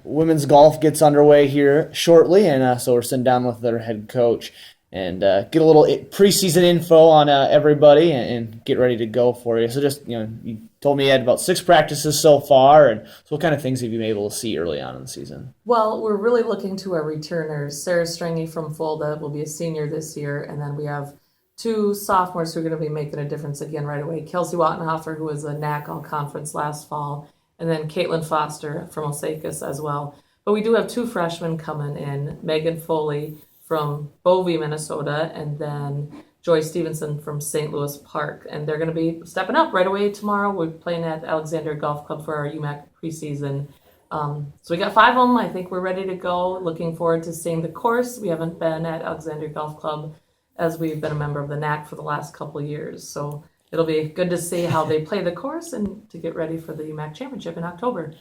Women's golf gets underway here shortly, and so we're sitting down with their head coach and get a little preseason info on everybody and get ready to go for you. So just, you told me you had about 6 practices so far, and so what kind of things have you been able to see early on in the season? Well, we're really looking to our returners. Sarah Stringy from Fulda will be a senior this year, and then we have 2 sophomores who are going to be making a difference again right away. Kelsey Wattenhofer, who was a NAC All-Conference last fall, and then Caitlin Foster from Osakis as well. But we do have 2 freshmen coming in, Megan Foley from Bovey, Minnesota, and then Joy Stevenson from St. Louis Park. And they're going to be stepping up right away tomorrow. We're playing at Alexander Golf Club for our UMAC preseason. So we got 5 of them. I think we're ready to go. Looking forward to seeing the course. We haven't been at Alexander Golf Club as we've been a member of the NAC for the last couple of years. So it'll be good to see how they play the course and to get ready for the UMAC Championship in October.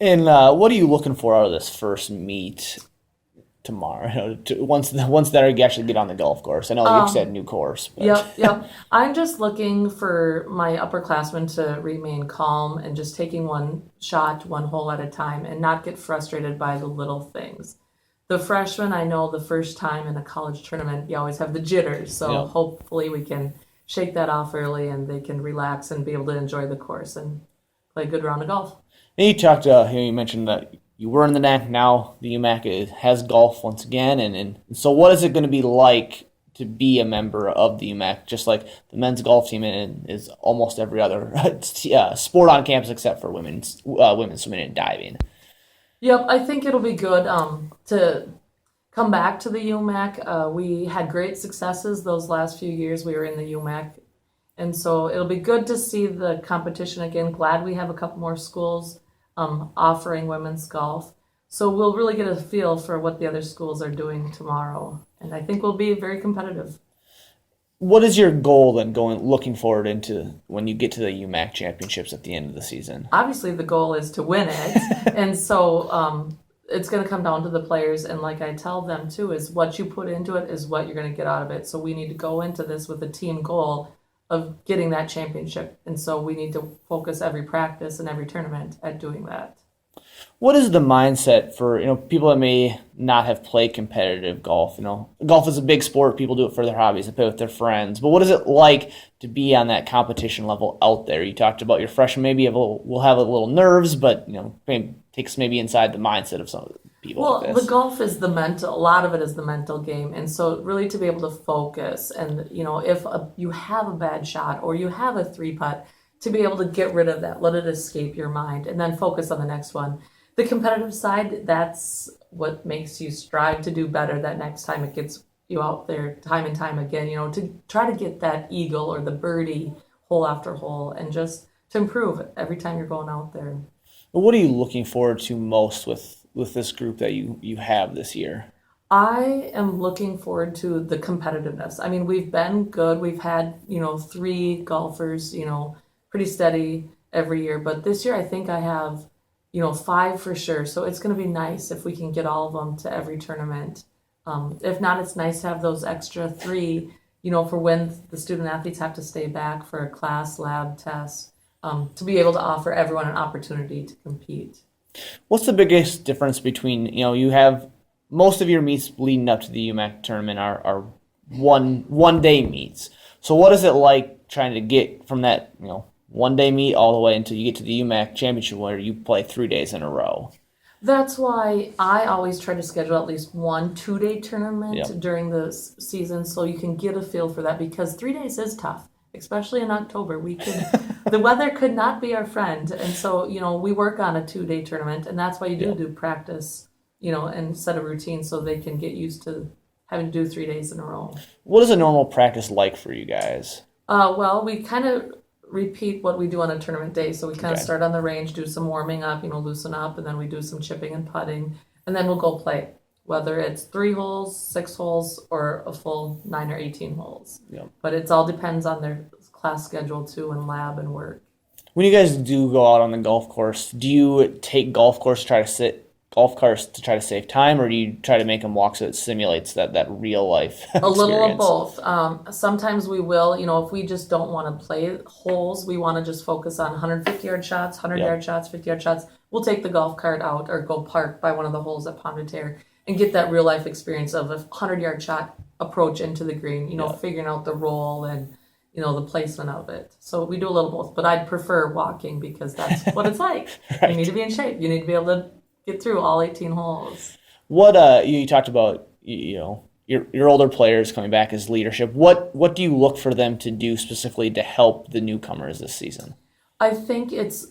And what are you looking for out of this first meet tomorrow? Once they actually get on the golf course. I know you said new course. But. Yep. I'm just looking for my upperclassmen to remain calm and just taking one shot, one hole at a time, and not get frustrated by the little things. The freshmen, I know the first time in a college tournament, you always have the jitters. So hopefully we can shake that off early and they can relax and be able to enjoy the course and play a good round of golf. And you mentioned that you were in the NAC, now the UMAC has golf once again, and so what is it going to be like to be a member of the UMAC, just like the men's golf team is almost every other sport on campus except for women's swimming and diving? Yep, I think it'll be good to come back to the UMAC. We had great successes those last few years we were in the UMAC, and so it'll be good to see the competition again. Glad we have a couple more schools offering women's golf. So we'll really get a feel for what the other schools are doing tomorrow. And I think we'll be very competitive. What is your goal then looking forward into when you get to the UMAC championships at the end of the season? Obviously the goal is to win it. And so it's going to come down to the players. And like I tell them too, is what you put into it is what you're going to get out of it. So we need to go into this with a team goal of getting that championship. And so we need to focus every practice and every tournament at doing that. What is the mindset for people that may not have played competitive golf? Golf is a big sport. People do it for their hobbies. They play with their friends. But what is it like to be on that competition level out there? You talked about your freshmen maybe will have a little nerves, but takes maybe inside the mindset of some of the people. Well, like this. The golf is a lot of it is the mental game, and so really to be able to focus, and if you have a bad shot or you have a 3-putt, to be able to get rid of that, let it escape your mind, and then focus on the next one. The competitive side, that's what makes you strive to do better that next time it gets you out there time and time again, to try to get that eagle or the birdie hole after hole and just to improve every time you're going out there. What are you looking forward to most with this group that you have this year? I am looking forward to the competitiveness. I mean, we've been good. We've had, 3 golfers, pretty steady every year. But this year I think I have 5 for sure. So it's going to be nice if we can get all of them to every tournament. If not, it's nice to have those extra 3, for when the student athletes have to stay back for a class, lab, test, to be able to offer everyone an opportunity to compete. What's the biggest difference between, you have most of your meets leading up to the UMAC tournament are one-day meets. So what is it like trying to get from that, one-day meet all the way until you get to the UMAC championship where you play 3 days in a row? That's why I always try to schedule at least 1 2-day tournament during the season so you can get a feel for that, because 3 days is tough, especially in October. The weather could not be our friend, and so we work on a 2-day tournament, and that's why you do practice, and set a routine so they can get used to having to do 3 days in a row. What is a normal practice like for you guys? Well, we kind of repeat what we do on a tournament day. So we kind of start on the range, do some warming up, loosen up, and then we do some chipping and putting, and then we'll go play, whether it's 3 holes, 6 holes, or a full 9 or 18 holes. Yep. But it all depends on their class schedule too, and lab and work. When you guys do go out on the golf course, do you take golf course, try to sit golf carts to try to save time, or do you try to make them walk so it simulates that real life A little of experience? both. Sometimes we will, if we just don't want to play holes, we want to just focus on 150-yard shots, 100-yard Yep. shots, 50-yard shots. We'll take the golf cart out or go park by one of the holes at Pond Terre and get that real life experience of a 100-yard shot approach into the green, Yep. figuring out the roll and, the placement of it. So we do a little both, but I'd prefer walking because that's what it's like. Right. You need to be in shape. You need to be able to get through all 18 holes. What you talked about, your older players coming back as leadership. What do you look for them to do specifically to help the newcomers this season? I think it's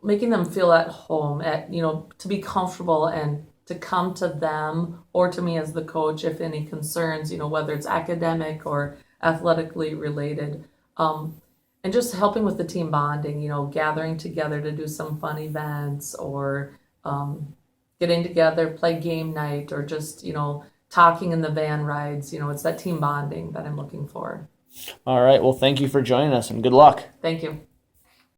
making them feel at home, to be comfortable and to come to them or to me as the coach if any concerns, whether it's academic or athletically related. And just helping with the team bonding, gathering together to do some fun events or getting together, play game night, or just, talking in the van rides. It's that team bonding that I'm looking for. All right. Well, thank you for joining us, and good luck. Thank you.